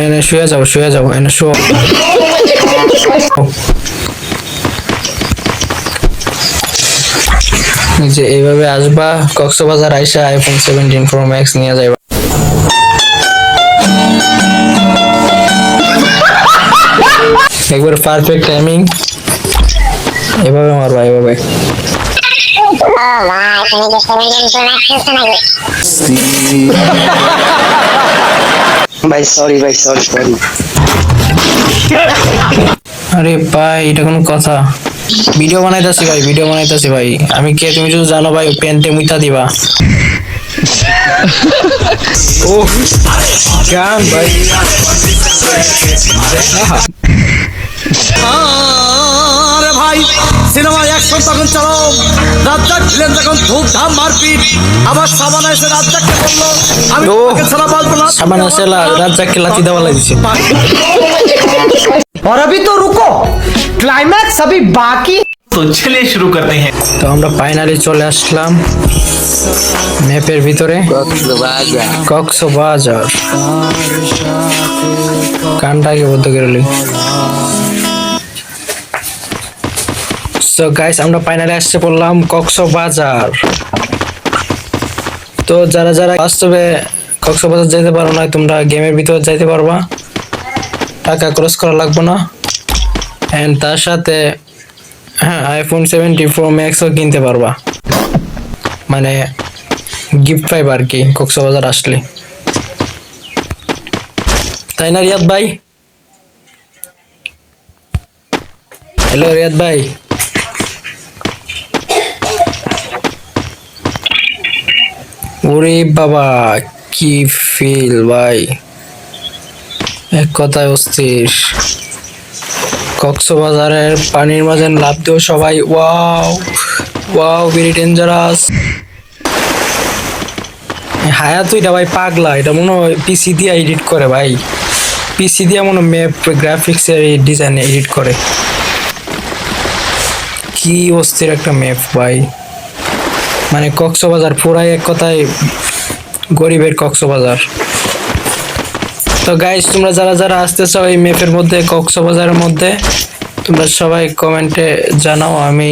এনে শুয়ে যাও এনে শো। যে এইভাবে আসবা কক্সবাজার আইসা আইফোন 17 প্রো ম্যাক্স নিয়ে যাইবা। একবার পারফেক্ট টাইমিং, এভাবে মারবা এভাবে। ভাই সরি ভাই সরি সরি। আরে ভাই এটা কোনো কথা? ভিডিও বানাইতাছি ভাই, ভিডিও বানাইতাছি ভাই। আমি কে তুমি যদি জানো ভাই, পেন্টে মুইতা দিবা। ও গান ভাই। আরে ভাই সিনেমা অ্যাকশন তখন চালাও, রাজ্জাক ভিলেন যখন ধুমধাম মারপিট, আবার সাবানা এসে রাজ্জাককে বললো আমি ও তোকে ছাড়া বাঁচবো না। সাবানা সেলা রাজ্জাককে লাথি দেওয়া লাগিছে। और अभी तो रुको, क्लाइमैक्स अभी बाकी। तो चलिए शुरू करते हैं। তো আমরা ফাইনালি চলে আসলাম ম্যাপের ভিতরে, কক্সবাজার। গানটাকে বদ্ধ করে। সো গাইস আমরা ফাইনালি আসছে পড়লাম কক্সবাজার। তো যারা যারা বাস্তবে কক্সবাজার যেতে পারো না, তোমরা গেমের ভিতরে যাইতে পারবা, টাকা খরচ করা লাগবে না। এন্ড তার সাথে হ্যাঁ আইফোন 17 প্রো ম্যাক্সও কিনতে পারবা, মানে গিফট পাইবা আর কি কক্সবাজার আসলে, তাই না রিয়াদ ভাই? হ্যালো রিয়াদ ভাই। ওরে বাবা কি ফিল ভাই, এক কথায় অস্থির। কক্সবাজারের পানির মাঝে লাফ দিও সবাই। Wow wow very dangerous. হায়াত এটা ভাই পাগলা, এটা মনে হয় পিসি দিয়ে এডিট করে ভাই, পিসি দিয়ে মনে ম্যাপ গ্রাফিক্স এর ডিজাইন এডিট করে। কি অস্থির একটা ম্যাপ ভাই, মানে কক্সবাজার পুরাই এক কথায় গরিবের কক্সবাজার। তো গাইস তোমরা যারা যারা আসতে চাও এই ম্যাপের মধ্যে কক্সবাজারের মধ্যে, তোমরা সবাই কমেন্টে জানাও, আমি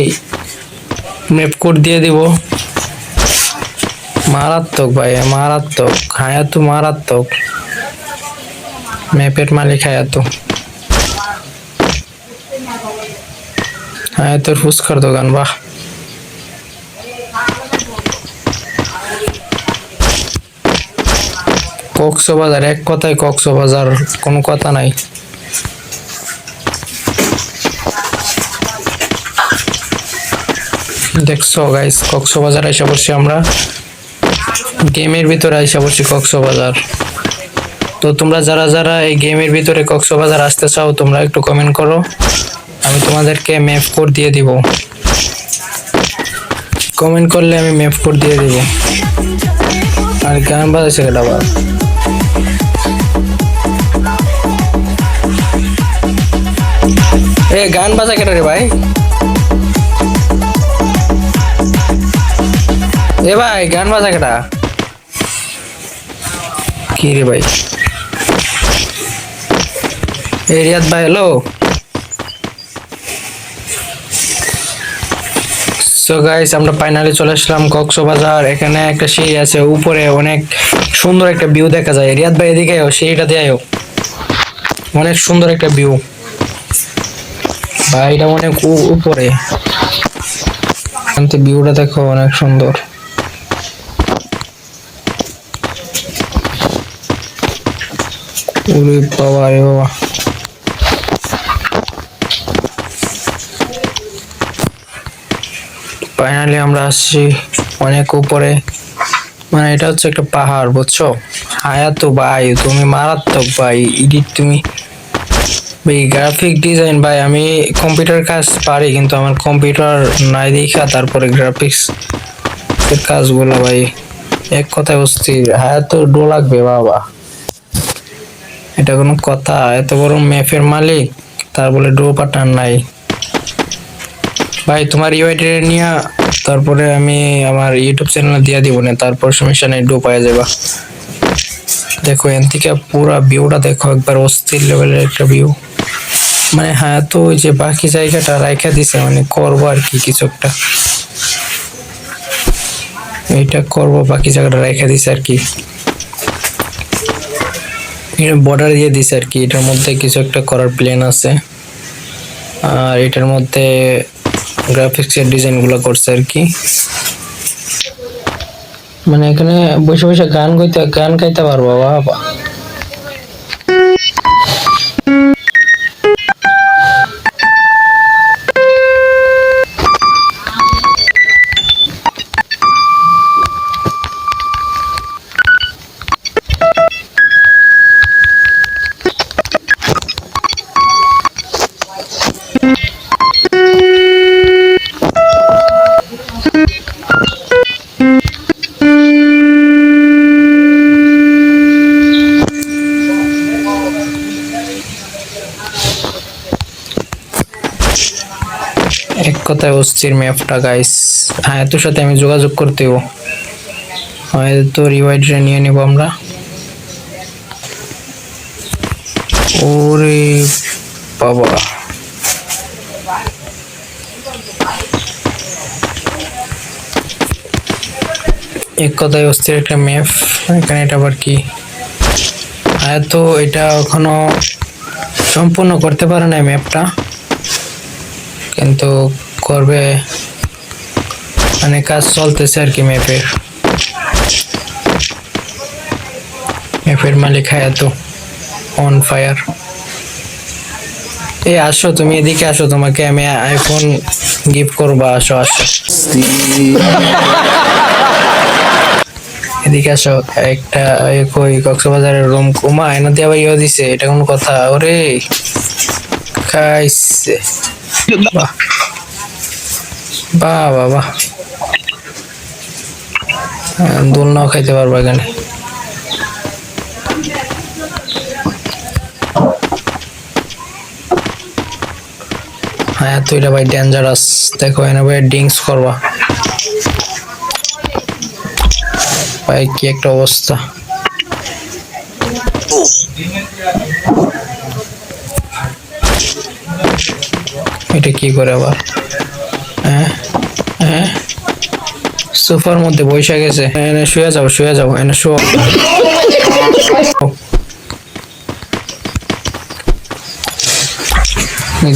ম্যাপ কোড দিয়ে দিব। মারাত্মক ভাই মারাত্মক, হায়াতু মারাত্মক, ম্যাপের মালিক হায়াতু। হায়াতুর ফুচকার দোকান, বাহ। কক্সবাজার এক কথায় কক্সবাজার, কোনো কথা নাই। দেখছো গাইস কক্সবাজার আইসা পড়ছি আমরা, গেমের ভিতরে আইসা পড়ছি কক্সবাজার। তো তোমরা যারা যারা এই গেমের ভিতরে কক্সবাজার আসতে চাও তোমরা একটু কমেন্ট করো, আমি তোমাদেরকে ম্যাপ কোড দিয়ে দিব। কমেন্ট করলে আমি ম্যাপ কোড দিয়ে দিব। আর গান বাজাইছে কেটা আবার? এ গান বাজা কেটে রে ভাই? এ ভাই গান বাজা কেটা? কি রে ভাই? এ রিয়াদ ভাই হ্যালো। সো গাইস আমরা ফাইনালি চলে আসলাম কক্সবাজার। এখানে একটা সিঁড়ি আছে, উপরে অনেক সুন্দর একটা ভিউ দেখা যায়। রিয়াদ ভাই এদিকে আয়ো, সিঁড়িটা দিয়ে আয়ো, অনেক সুন্দর একটা ভিউ ভাই, এটা অনেক উপরে, ভিউটা দেখো অনেক সুন্দর। ওরে বাবা রে বাবা, ফাইনালি আমরা আসছি অনেক উপরে, মানে এটা হচ্ছে একটা পাহাড় বুঝছো। হায়াতু ভাই তুমি মারাত্মক ভাই, এডিট তুমি ভাই, গ্রাফিক ডিজাইন ভাই, আমি কম্পিউটার কাজ পারি কিন্তু আমার কম্পিউটার নাই দেখা তারপরে গ্রাফিক্স এর কাজগুলো ভাই এক কথায় অস্থির। হায়াতু ডো লাগবে বাবা, এটা কোনো কথা? এত বড় ম্যাপের মালিক তার বলে ডো পার্টনার নাই ভাই। তোমার ইউআইডি নিয়ে তারপরে আমি আমার ইউটিউব চ্যানেলে দিয়ে দিব না, তারপর সমস্যা নেই, ডো পাওয়া যাবা। দেখো এখান থেকে পুরা ভিউটা দেখো, একবার অস্থির লেভেলের একটা ভিউ। মানে হ্যাঁ, তো ওই যে বাকি জায়গাটা রাইখা দিছে, মানে করবো আর কি কিছু একটা, এইটা করবো, বাকি জায়গাটা রাইখা দিছে আর কি, বর্ডার দিয়ে দিছে আর কি। এটার মধ্যে কিছু একটা করার প্ল্যান আছে, আর এটার মধ্যে গ্রাফিক্সের ডিজাইন গুলো করছে আর কি। মানে এখানে বসে বসে গান গাইতে পারবো, বাবা। এক কথায় অস্থির ম্যাপটা গাইস। হ্যাঁ, তোর সাথে আমি যোগাযোগ করতেও, হয়তো রিভাইডটা নিয়ে নেব আমরা। ওরে বাবা, এক কথায় অস্থির একটা ম্যাপ। এখানে এটা আবার কি, তো এটা এখনো সম্পূর্ণ করতে পারে না ম্যাপটা, কিন্তু করবে, মানে কাজ চলতেছে আর কি। ম্যাপের মালিক হায়াতো অন ফায়ার। এই আসো, তুমি এদিকে আসো, তোমাকে আমি আইফোন গিফট করবো, আসো আসো এদিকে আসো। একটা কই কক্সবাজারের রুম কুমা আয়না দিয়ে আবার ইয়ে দিছে, এটা কোন কথা? ওরে খাইছে, বাহ বাহ বাবা, দোলনাও খাইতে পারবো এখানে। হ্যাঁ, তো এটা ভাই ডেঞ্জারাস। দেখো এনে ভাই ড্রিঙ্কস করবা ভাই, কি একটা অবস্থা। এটা কি করে আবার? হ্যাঁ হ্যাঁ, সোফার মধ্যে বসে গেছে। এনে শুয়ে যাও, এনে শো।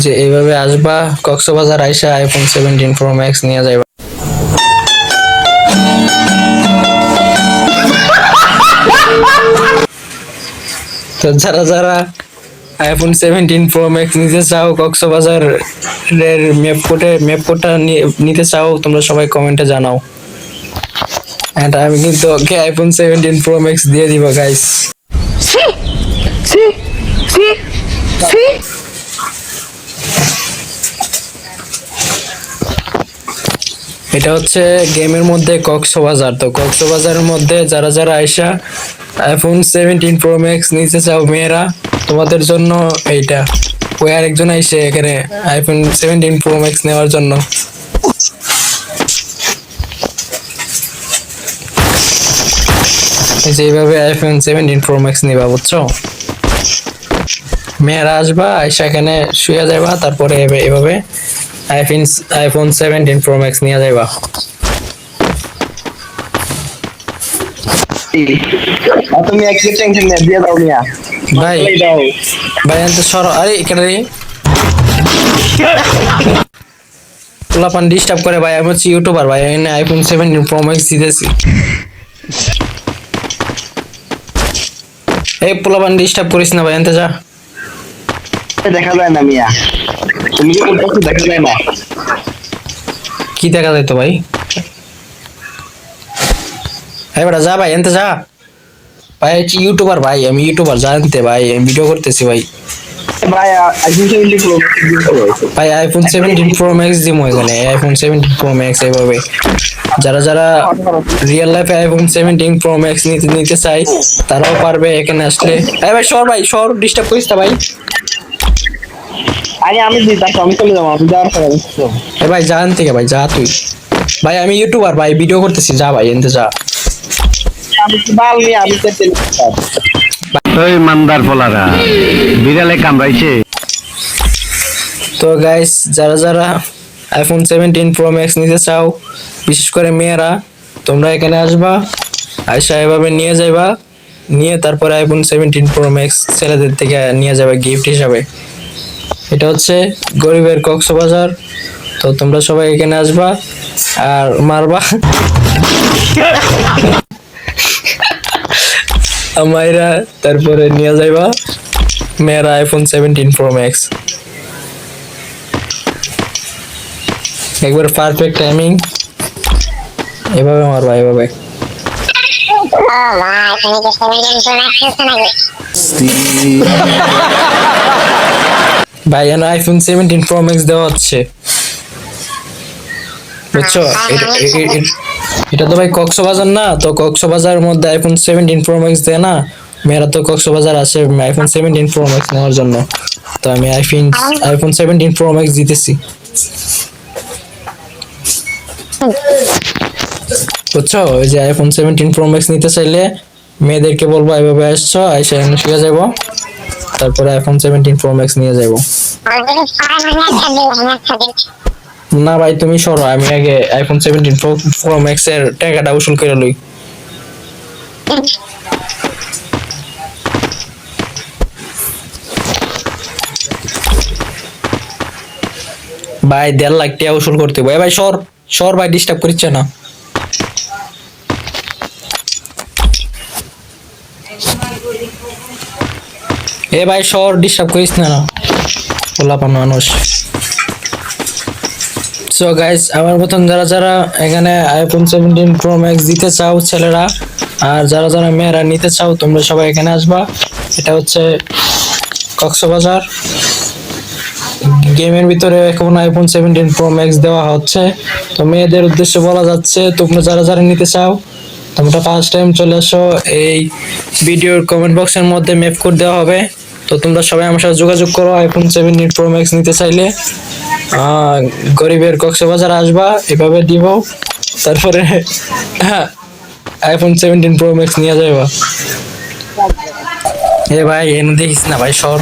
যে এইভাবে আসবা কক্সবাজার, আইসা আইফোন 17 প্রো ম্যাক্স নিয়ে যাইবা। তো যারা আইফোন 17 প্রো ম্যাক্স নিতে চাও, কক্সবাজার এর ম্যাপ কোডটা নিতে চাও, তোমরা সবাই কমেন্টে জানাও। এন্ড আমি কিন্তু ওকে আইফোন 17 প্রো ম্যাক্স দিয়ে দিব গাইস। এটা হচ্ছে গেমের মধ্যে কক্সবাজার। তো কক্সবাজারের মধ্যে যারা আইসা আইফোন 17 প্রো ম্যাক্স নিতে চাও মেয়েরা, তোমাদের জন্য এইটা। ওই আরেকজন আইসে এখানে আইফোন 17 প্রো ম্যাক্স নেওয়ার জন্য। এইভাবে আইফোন 17 প্রো ম্যাক্স নিবা, বুঝছো? মেয়েরা আসবা, আইসা এখানে শুয়ে যাবা, তারপরে এভাবে আইফোন 17 প্রো ম্যাক্স নিয়ে যাইবা। তুমি এক টেনশন দিয়ে দাও মিয়া ভাই আনতে সরো। আরে এখানে পোলাপান ডিস্টার্ব করে ভাই, আমি হচ্ছে ইউটিউবার ভাই, এখানে আইফোন 17 প্রো ম্যাক্স দিতেছি। এই পোলাপান ডিস্টার্ব করিস না ভাই, আনতে যা। দেখা যায় না মিয়া, তুমি কি বলছো দেখা যায় না? কি দেখা যায় তো ভাই? এই বেটা যা ভাই, আনতে যা ভাই, হচ্ছে ইউটিউবার ভাই, আমি ইউটিউবার, জানতে ভাই, আমি ভিডিও করতেছি ভাই। ভাই আইফোন 17 প্রো ম্যাক্স দিমো এখানে, আইফোন 17 প্রো ম্যাক্স। এইভাবে যারা রিয়েল লাইফে আইফোন 17 প্রো ম্যাক্স নিতে চাই, তারাও পারবে এখানে আসলে। এই ভাই সর, ভাই সর, ডিস্টার্ব করিস না ভাই। আরে আমি দিতাম, আমি চলে যাবো, আমি যাওয়ার পরে এ ভাই জান থেকে ভাই, যা তুই ভাই, আমি ইউটিউবার ভাই, ভিডিও করতেছি, যা ভাই এনতে যা। আমি বাল মিয়া, আমি ওই মান্দার পোলারা বিড়ালে কামড়াইছে। তো গাইস, যারা যারা আইফোন 17 প্রো ম্যাক্স নিতে চাও, বিশেষ করে মেয়েরা, তোমরা এখানে আসবা, আইসা এভাবে নিয়ে যাইবা, নিয়ে তারপরে আইফোন 17 প্রো ম্যাক্স ছেলেদের থেকে নিয়ে যাবে গিফট হিসাবে। এটা হচ্ছে গরিবের কক্সবাজার। তো তোমরা সবাই এখানে আসবা আর মারবা মাইরা তারপরে নিয়ে যাইবা মেয়েরা আইফোন 17 প্রো ম্যাক্স। একবার পারফেক্ট টাইমিং, এভাবে মারবা, এভাবে। ভাই এখানে আইফোন 17 প্রো ম্যাক্স দেওয়া হচ্ছে, বুঝছো? এটা তো ভাই কক্সবাজার না, তো কক্সবাজারের মধ্যে আইফোন 17 প্রো ম্যাক্স দেয় না। মেয়েরা তো কক্সবাজার আসে আইফোন 17 প্রো ম্যাক্স নেওয়ার জন্য, তো আমি আইফোন 17 প্রো ম্যাক্স দিতেছি, বুঝছো? ওই যে আইফোন 17 প্রো ম্যাক্স নিতে চাইলে মেয়েদেরকে বলবো এভাবে আসছো, আইসা এখানে শুয়ে যাবো, তারপরে আইফোন 17 প্রো ম্যাক্স নিয়ে যাবো। না ভাই তুমি সরো, আমি আগে আইফোন 17 প্রো ম্যাক্স এর টাকাটা উসুল করে লই। ভাই 1.5 লাখ টাকা উসুল করতে হবে। ভাই সর সর ভাই, ডিস্টার্ব করছে না। এ ভাই সর, ডিস্টার্ব করিস না, পোলাপান মানুষ। সো গাইস, আমার মতন যারা যারা এখানে আইফোন 17 প্রো ম্যাক্স দিতে চাও ছেলেরা, আর যারা যারা মেয়েরা নিতে চাও, তোমরা সবাই এখানে আসবা। এটা হচ্ছে কক্সবাজার। গেমের ভিতরে এখন আইফোন 17 প্রো ম্যাক্স দেওয়া হচ্ছে। তো মেয়েদের উদ্দেশ্যে বলা যাচ্ছে, তোমরা যারা যারা নিতে চাও, তোমরা ফার্স্ট টাইম চলে আসো। এই ভিডিওর কমেন্ট বক্সের মধ্যে ম্যাপ কোড দেওয়া হবে। তো তোমরা সবাই আমার সাথে যোগাযোগ করো আইফোন 17 প্রো ম্যাক্স নিতে চাইলে। গরিবের কক্সবাজার আসবা, এভাবে দিব, তারপরে আইফোন 17 প্রো ম্যাক্স নিয়ে যাইবা। এ ভাই এনে দেখিস না ভাই, সর।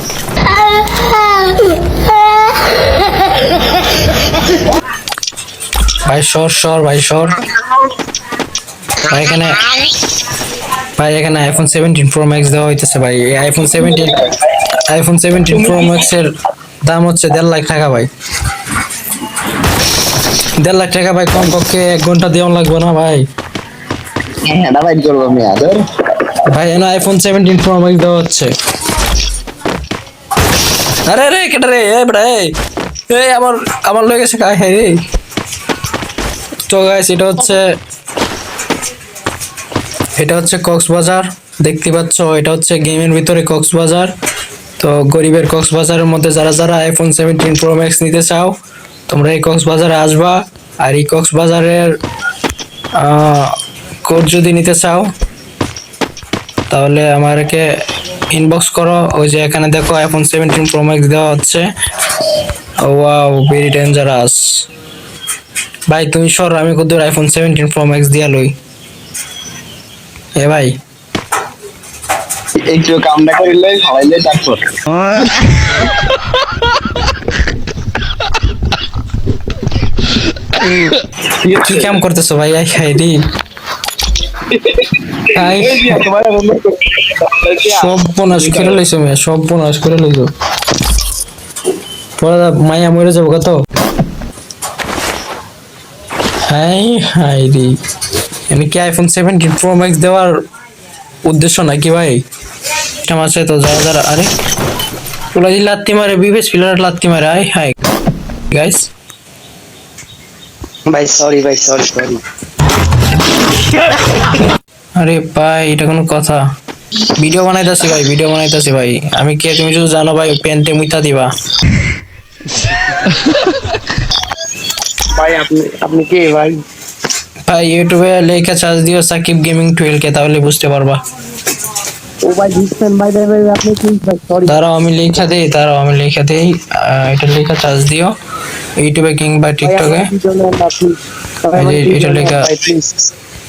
ভাই সর সর, ভাই সর। ভাই এখানে আইফোন 17 প্রো ম্যাক্স দেওয়া হইতেছে ভাই। আইফোন 17 প্রো ম্যাক্স এর দাম হচ্ছে 1.5 লাখ টাকা ভাই। 1.5 লাখ টাকা ভাই, কমপক্ষে 1 ঘন্টা দেওয়া লাগবে না ভাই? হ্যাঁ না ভাই, করবো আমি আদর ভাই এনে আইফোন 17 প্রো ম্যাক্স দেওয়া হচ্ছে। আরে রে কেটে রে, এ বড় এই আমার লয়ে গেছে কাই রে। তো গাইস, এটা হচ্ছে কক্সবাজার, দেখতে পাচ্ছ? এটা হচ্ছে গেমের ভিতরে কক্সবাজার। তো গরিবের কক্সবাজারের মধ্যে যারা যারা আইফোন 17 প্রো ম্যাক্স নিতে চাও, তোমরা এই কক্সবাজারে আসবা। আর এই কক্সবাজারের কোড যদি নিতে চাও, তাহলে আমাকে ইনবক্স করো। ওই যে এখানে দেখো আইফোন 17 প্রো ম্যাক্স দেওয়া হচ্ছে। Wow, very dangerous. ভাই তুমি সর, আমি কত আইফোন 17 প্রো ম্যাক্স দিয়া লই। এ ভাই একটু কামটা করিলে খাওয়াইলে তারপর কি কাম করতেছো ভাই? আই খাই দি আই সব বনাস করে লইছো, মেয়ে সব বনাস করে লইছো। পরে মাইয়া মরে যাবো কত। হাই হাই রে, আমি কি আইফোন 17 প্রো ম্যাক্স দেওয়ার উদ্দেশ্য নাকি ভাই? আমার সাথে তো যারা যারা, আরে ওলা দি লাত্তি মারে, বিবেস পিলার লাত্তি মারে। আই হাই গাইস, ভাই সরি ভাই, সরি। আরে ভাই এটা কোনো কথা? ভিডিও বানাইতাছি ভাই, ভিডিও বানাইতাছি ভাই। আমি কে তুমি শুধু জানো ভাই, পেন্টে মুইতা দিবা। ভাই আপনি কে ভাই? ভাই ইউটিউবে লেখা চার্জ দিও সাকিব গেমিং 12 কে, তাহলে বুঝতে পারবা। ও ভাই দিচ্ছেন ভাই, আপনি প্লিজ ভাই সরি। দাঁড়াও আমি লেখা দেই, এটা লেখা চার্জ দিও ইউটিউবে কিংবা টিকটকে। এটা লেখা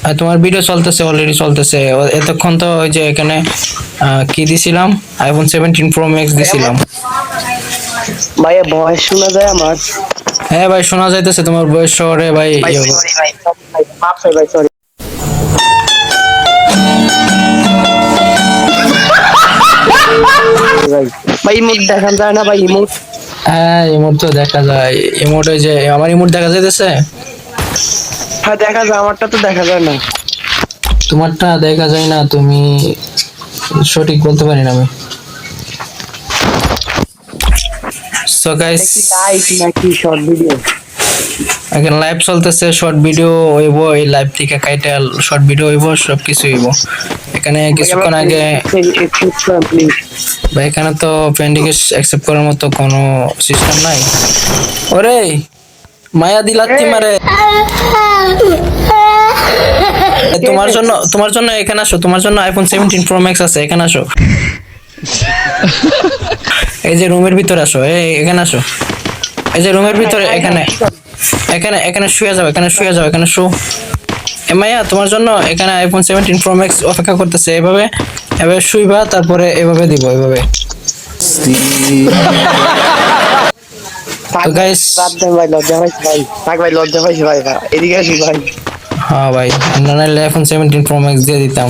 আর তোমার ভিডিও চলতেছে, অলরেডি চলতেছে। এতক্ষণ তো ওই যে এখানে কি দিছিলাম, আইফোন 17 প্রো ম্যাক্স দিছিলাম। ভাইয়া ভয়েস শোনা যায় আমার? হ্যাঁ ভাই শোনা যাইতেছে তোমার বয়স শহরে ভাই। ভাই সরি ভাই, মাফ চাই ভাই, সরি। ভাই ইমোট দেখান যায় না ভাই, ইমোট? হ্যাঁ ইমোট তো দেখা যায়। ইমোট ওই যে আমার ইমোট দেখা যাইতেছে। হ্যাঁ দেখা যায়, আমারটা তো দেখা যায় না। তোমারটা দেখা যায় না, তুমি সঠিক বলতে পারি না আমি। সো গাইস লাইভ নাকি শর্ট ভিডিও? এখন লাইভ চলতেছে, শর্ট ভিডিও হইব, এই লাইভ থেকে কাইটা শর্ট ভিডিও হইব, সবকিছু হইব। এখানে কিছুক্ষণ আগে ভাই এখানে তো পেন্ডিকে অ্যাকসেপ্ট করার মতো কোনো সিস্টেম নাই। ওরে মায়া দিলাত্তি মারে। তোমার জন্য এখানে আসো, তোমার জন্য আইফোন 17 প্রো ম্যাক্স আছে, এখানে আসো। এই যে রুমের ভিতরে আসো, এখানে আসো। এই যে রুমের ভিতরে, এখানে এখানে এখানে শুয়ে যাও, এখানে শুয়ে যাও, এখানে শু। মাইয়া তোমার জন্য এখানে আইফোন 17 প্রো ম্যাক্স অপেক্ষা করতেছে। এভাবে এভাবে শুইবা, তারপরে এভাবে দিব, এভাবে। তো গাইস ভাই লজ্জা পাইছি ভাই, থাক ভাই লজ্জা পাইছি ভাই, এদিকে আসি ভাই। হ্যাঁ ভাই, নাহলে আইফোন 17 প্রো ম্যাক্স দিয়ে দিতাম।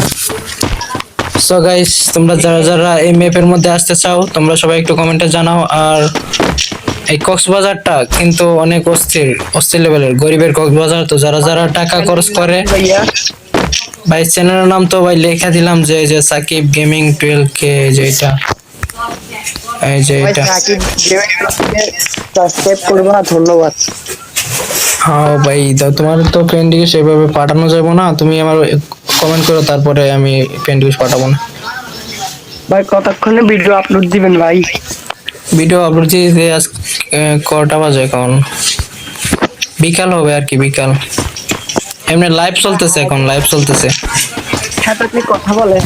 সো গাইস তোমরা যারা যারা এই ম্যাপের মধ্যে আসতে চাও, তোমরা সবাই একটু কমেন্টে জানাও। আর এই কক্সবাজারটা কিন্তু অনেক অস্থির লেভেলের, গরিবের কক্সবাজার। তো যারা যারা টাকা খরচ করে, ভাইয়া ভাই চ্যানেলের নাম তো ভাই লেখা দিলাম, যে এই যে সাকিব গেমিং 12K, যে এটা, এই যে ভাই এটা। সাকিব সাবস্ক্রাইব করবা, ধন্যবাদ। হ্যাঁ ভাই, তোমার তো ফ্রেন্ড রিকোয়েস্ট সেভাবে পাঠানো যাবে না, তুমি আমার কমেন্ট করো, তারপরে আমি ফ্রেন্ড রিকোয়েস্ট পাঠাবো না। ভাই কতক্ষণে ভিডিও আপলোড দিবেন ভাই? ভিডিও আপলোড দিতে আজ কটা বাজে এখন? বিকাল হবে আর কি, বিকাল। এমনি লাইভ চলতেছে, এখন লাইভ চলতেছে, সাথে আপনি কথা বলেন।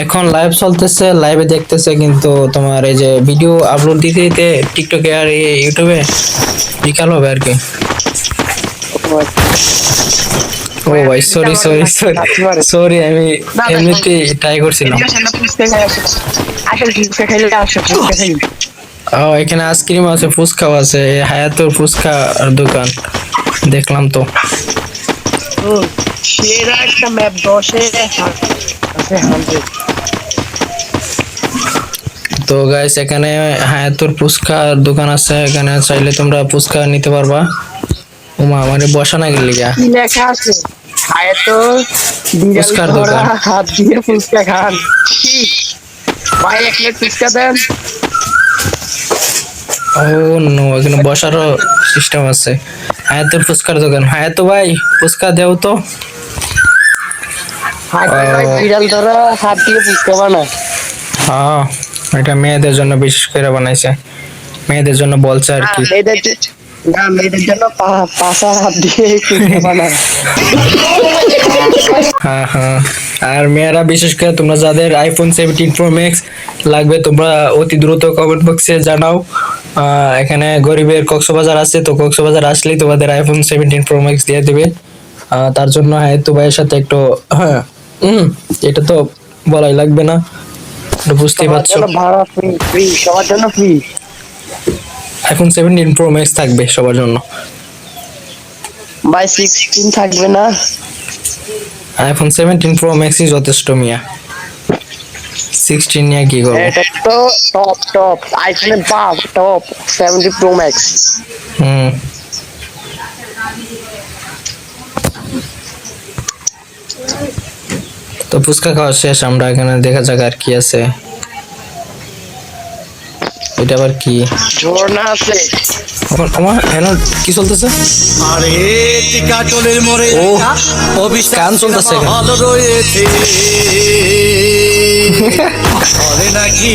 এখন লাইভ চলতেছে, লাইভে দেখতেছে। কিন্তু তোমার এই যে ভিডিও আপলোড দিতে দিতে টিকটকে আর ইউটিউবে বিকাল হবে আর কি। ও ভাই সরি সরি সরি সরি, আমি এমনিতেই ট্রাই করছিলাম। ও এখানে আইসক্রিম আছে, ফুচকাও আছে, হায়াতুর ফুচকা দোকান দেখলাম তো। সেরা একটা ম্যাপ 10-এ আছে 100। তো গাইস এখানে হায়াতুর ফুচকার দোকান আছে, এখানে চাইলে তোমরা ফুচকা নিতে পারবা। ওমা আমারে বসা না গেলি গা। কি লেখা আছে? হায়াত ফুচকার বিড়াল দোকান। হাত দিয়ে ফুচকা খান। কি ভাই, এক প্লেট ফুচকা দেন। ও নো, এখানে বসারও সিস্টেম আছে। হায়াতুর ফুচকার দোকান। হায়াতু ভাই ফুচকা দেও তো। ভাই বিড়াল ধরা হাত দিয়ে ফুচকা বানায়। হ্যাঁ এটা মেয়েদের জন্য বিশেষ করে বানাইছে, মেয়েদের জন্য বলছে আর কি। মেয়েদের জন্য পাশা হাত দিয়ে ফুচকা বানায়। হ্যাঁ হ্যাঁ, আর মেয়েরা বিশেষ করে তোমরা যাদের আইফোন 17 প্রো ম্যাক্স লাগবে, তোমরা অতি দ্রুত কমেন্ট বক্সে জানাও। এখানে গরিবের কক্সবাজার আছে, তো কক্সবাজার আসলেই তোমাদের আইফোন 17 প্রো ম্যাক্স দিয়ে দেবে। তার জন্য হায়াতু ভাইয়ের সাথে একটু, হ্যাঁ এটা তো বলাই লাগবে না, বুঝতেই পারছো। ভাড়া ফ্রি, সবার জন্য ফ্রি। আইফোন 17 প্রো ম্যাক্স থাকবে সবার জন্য। ভাই 16 থাকবে না? আইফোন 17 প্রো ম্যাক্সই যথেষ্ট মিয়া, 16 নিয়ে কি করবো? এটা তো টপ আইফোনের বাপ, টপ 70 প্রো ম্যাক্স। হুম তো ফুচকা খাওয়া শেষ, আমরা এখানে দেখা যাক আর কি আছে। এটা আবার কি? ঝর্ণা আছে। আমার এখানে কি চলতেছে? আরে টিকাটলের মোড়ে ও, অভিষেক গান চলতেছে এখানে। ভালো রয়েছে। বলে নাকি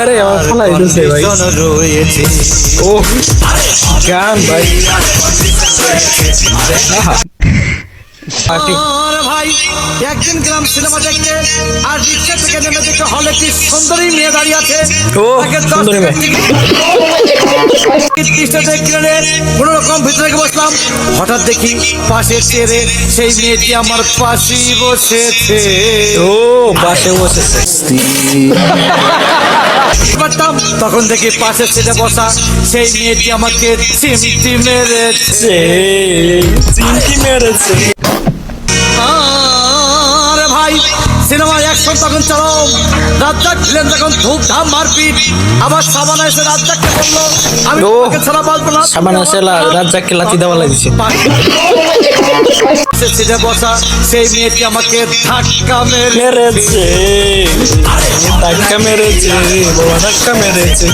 আরে, আমার ফোন আইতেছে ভাই। জন রয়েছে। ও গান ভাই, আহা। পার্টি। আরে ভাই একদিন গেলাম সিনেমা দেখতে আর রিক্সা থেকে নেমে দেখে হলে একটি সুন্দরী মেয়ে দাঁড়িয়ে আছে ও, তাকে 10 সুন্দরী টাকার মেয়ে। টিকিট কিনে কোনো রকম ভিতরে বসলাম। হঠাৎ দেখি পাশের চেয়ারে সেই মেয়েটি আমার পাশেই বসেছে। ও পাশে বসেছে। পারতাম তখন দেখি পাশের সিটে বসা সেই মেয়েটি আমাকে চিমটি মেরেছে। চিমটি মেরেছে। আরে ভাই সিনেমা অ্যাকশন তখন চরম, রাজ্জাক ভিলেন যখন ধূপধাম মারপিট, আবার সাবানা এসে রাজ্জাককে বললো আমি ও, তোমাকে ছাড়া বাঁচবো না। সাবানা এসে রাজ্জাককে লাথি দেওয়া লাগিয়েছে। সিটে বসা সেই মেয়েটি আমাকে ধাক্কা মেরেছে। মেরেছে, ধাক্কা মেরেছে, বড় ধাক্কা মেরেছে।